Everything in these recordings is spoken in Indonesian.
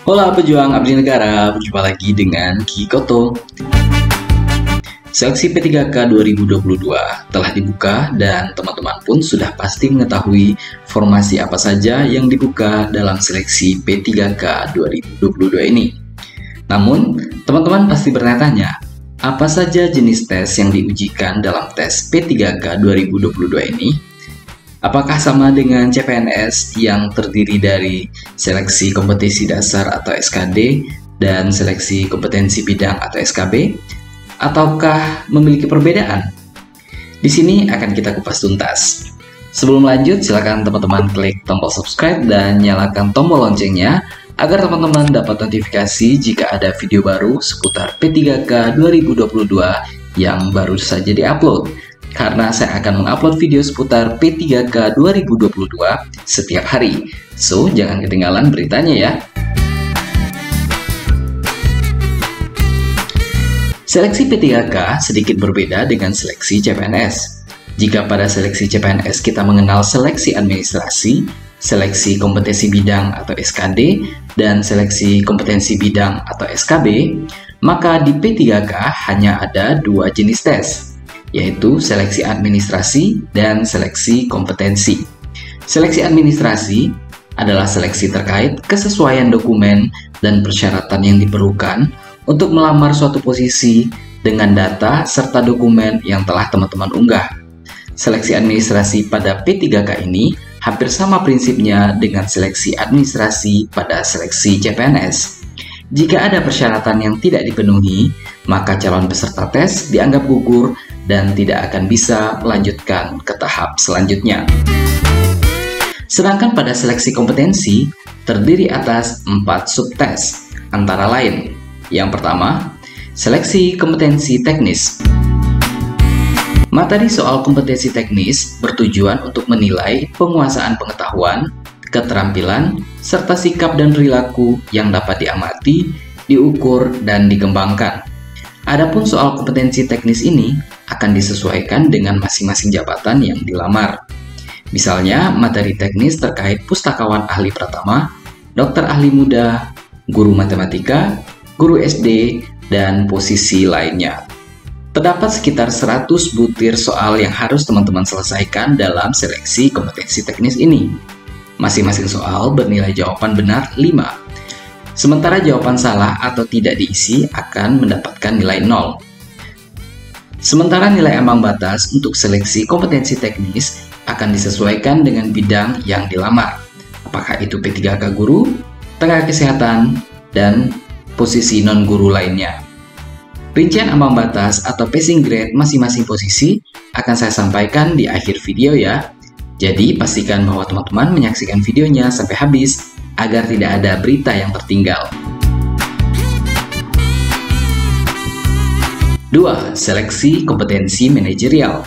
Hola pejuang abdi negara, berjumpa lagi dengan Kikoto. Seleksi P3K 2022 telah dibuka dan teman-teman pun sudah pasti mengetahui formasi apa saja yang dibuka dalam seleksi P3K 2022 ini. Namun, teman-teman pasti bertanya, apa saja jenis tes yang diujikan dalam tes P3K 2022 ini? Apakah sama dengan CPNS yang terdiri dari seleksi kompetensi dasar atau SKD dan seleksi kompetensi bidang atau SKB? Ataukah memiliki perbedaan? Di sini akan kita kupas tuntas. Sebelum lanjut, silakan teman-teman klik tombol subscribe dan nyalakan tombol loncengnya agar teman-teman dapat notifikasi jika ada video baru seputar P3K 2022 yang baru saja diupload. Karena saya akan mengupload video seputar P3K 2022 setiap hari. So, jangan ketinggalan beritanya ya. Seleksi P3K sedikit berbeda dengan seleksi CPNS. Jika pada seleksi CPNS kita mengenal seleksi administrasi, seleksi kompetensi bidang atau SKD, dan seleksi kompetensi bidang atau SKB, maka di P3K hanya ada dua jenis tes, yaitu seleksi administrasi dan seleksi kompetensi. Seleksi administrasi adalah seleksi terkait kesesuaian dokumen dan persyaratan yang diperlukan untuk melamar suatu posisi dengan data serta dokumen yang telah teman-teman unggah. Seleksi administrasi pada P3K ini hampir sama prinsipnya dengan seleksi administrasi pada seleksi CPNS. Jika ada persyaratan yang tidak dipenuhi, maka calon peserta tes dianggap gugur dan tidak akan bisa melanjutkan ke tahap selanjutnya. Sedangkan pada seleksi kompetensi terdiri atas 4 subtes, antara lain: yang pertama, seleksi kompetensi teknis. Materi soal kompetensi teknis bertujuan untuk menilai penguasaan pengetahuan, keterampilan, serta sikap dan perilaku yang dapat diamati, diukur, dan dikembangkan. Adapun soal kompetensi teknis ini akan disesuaikan dengan masing-masing jabatan yang dilamar. Misalnya, materi teknis terkait pustakawan ahli pratama, dokter ahli muda, guru matematika, guru SD, dan posisi lainnya. Terdapat sekitar 100 butir soal yang harus teman-teman selesaikan dalam seleksi kompetensi teknis ini. Masing-masing soal bernilai jawaban benar 5. Sementara jawaban salah atau tidak diisi akan mendapatkan nilai 0. Sementara nilai ambang batas untuk seleksi kompetensi teknis akan disesuaikan dengan bidang yang dilamar. Apakah itu P3K guru, tenaga kesehatan, dan posisi non-guru lainnya. Rincian ambang batas atau passing grade masing-masing posisi akan saya sampaikan di akhir video ya. Jadi pastikan bahwa teman-teman menyaksikan videonya sampai habis agar tidak ada berita yang tertinggal. 2. Seleksi kompetensi manajerial.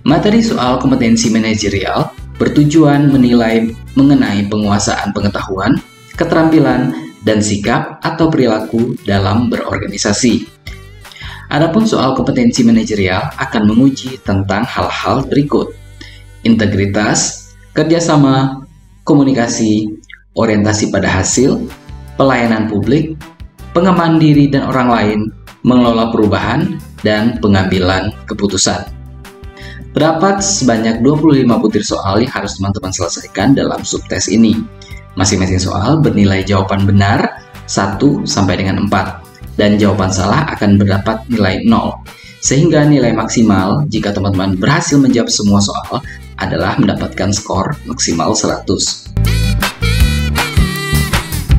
Materi soal kompetensi manajerial bertujuan menilai mengenai penguasaan pengetahuan, keterampilan, dan sikap atau perilaku dalam berorganisasi. Adapun soal kompetensi manajerial akan menguji tentang hal-hal berikut: integritas, kerjasama, komunikasi, orientasi pada hasil, pelayanan publik, pengembangan diri dan orang lain, mengelola perubahan, dan pengambilan keputusan. Terdapat sebanyak 25 butir soal yang harus teman-teman selesaikan dalam subtes ini. Masing-masing soal bernilai jawaban benar 1 sampai dengan 4, dan jawaban salah akan mendapat nilai 0. Sehingga nilai maksimal jika teman-teman berhasil menjawab semua soal adalah mendapatkan skor maksimal 100.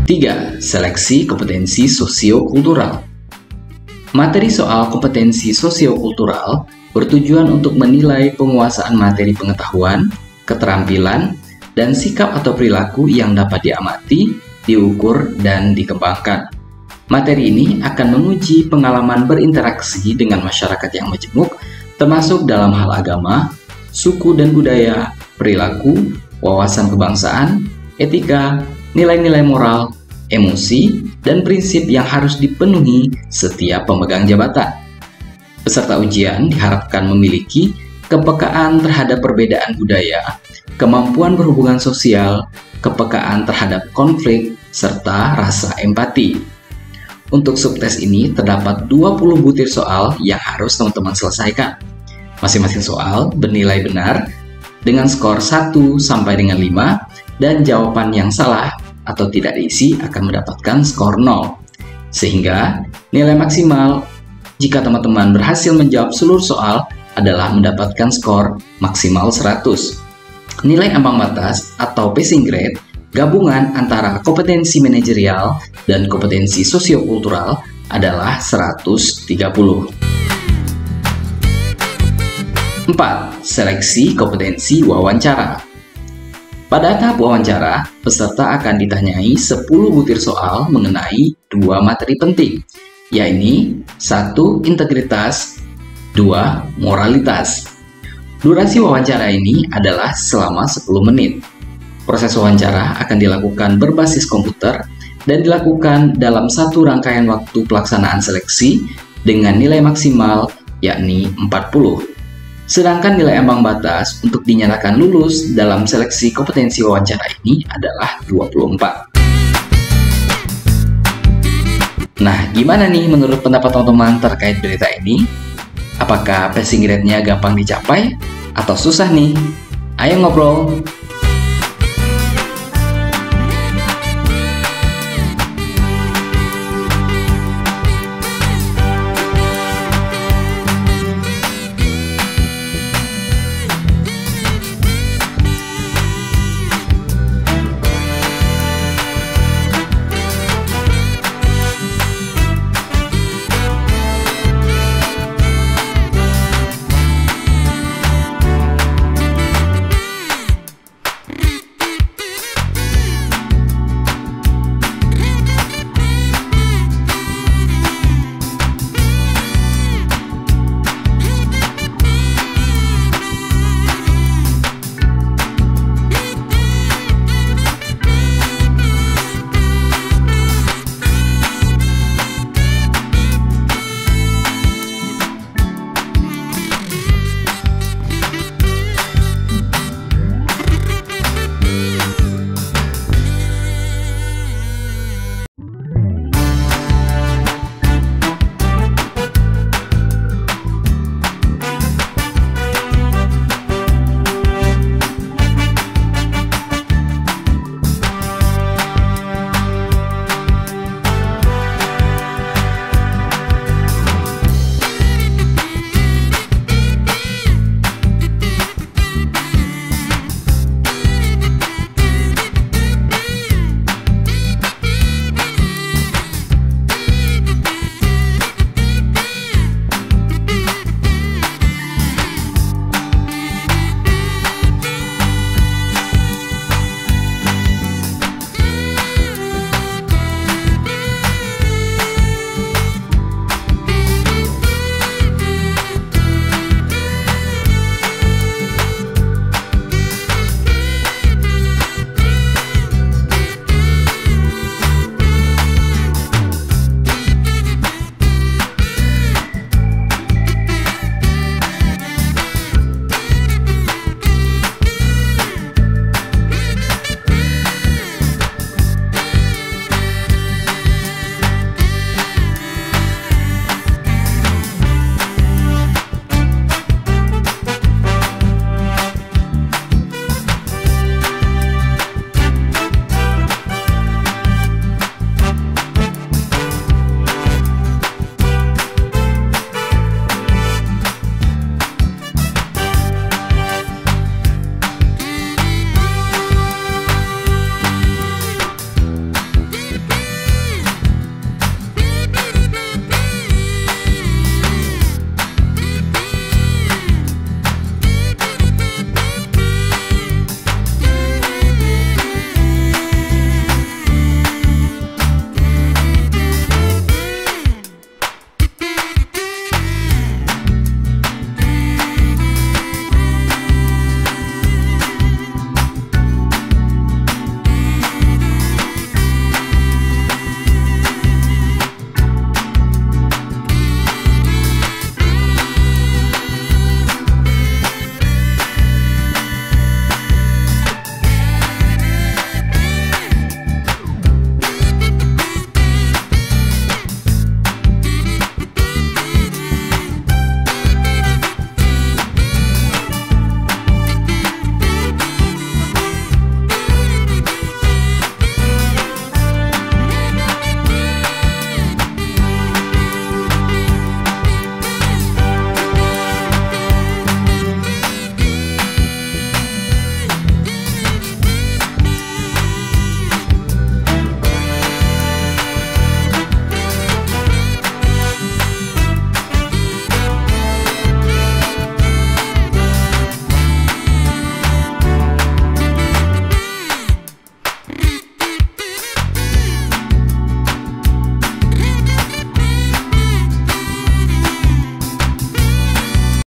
3. Seleksi kompetensi sosio-kultural. Materi soal kompetensi sosio-kultural bertujuan untuk menilai penguasaan materi pengetahuan, keterampilan, dan sikap atau perilaku yang dapat diamati, diukur, dan dikembangkan. Materi ini akan menguji pengalaman berinteraksi dengan masyarakat yang majemuk, termasuk dalam hal agama, suku dan budaya, perilaku, wawasan kebangsaan, etika, nilai-nilai moral, emosi, dan prinsip yang harus dipenuhi setiap pemegang jabatan. Peserta ujian diharapkan memiliki kepekaan terhadap perbedaan budaya, kemampuan berhubungan sosial, kepekaan terhadap konflik, serta rasa empati. Untuk subtes ini terdapat 20 butir soal yang harus teman-teman selesaikan. Masing-masing soal bernilai benar dengan skor 1 sampai dengan 5 dan jawaban yang salah atau tidak diisi akan mendapatkan skor 0. Sehingga nilai maksimal jika teman-teman berhasil menjawab seluruh soal adalah mendapatkan skor maksimal 100. Nilai ambang batas atau passing grade gabungan antara kompetensi manajerial dan kompetensi sosiokultural adalah 130. 4. Seleksi kompetensi wawancara. Pada tahap wawancara, peserta akan ditanyai 10 butir soal mengenai 2 materi penting, yaitu 1. Integritas, 2. Moralitas. Durasi wawancara ini adalah selama 10 menit. Proses wawancara akan dilakukan berbasis komputer dan dilakukan dalam satu rangkaian waktu pelaksanaan seleksi dengan nilai maksimal yakni 40. Sedangkan nilai ambang batas untuk dinyatakan lulus dalam seleksi kompetensi wawancara ini adalah 24. Nah, gimana nih menurut pendapat teman-teman terkait berita ini? Apakah passing grade-nya gampang dicapai atau susah nih? Ayo ngobrol!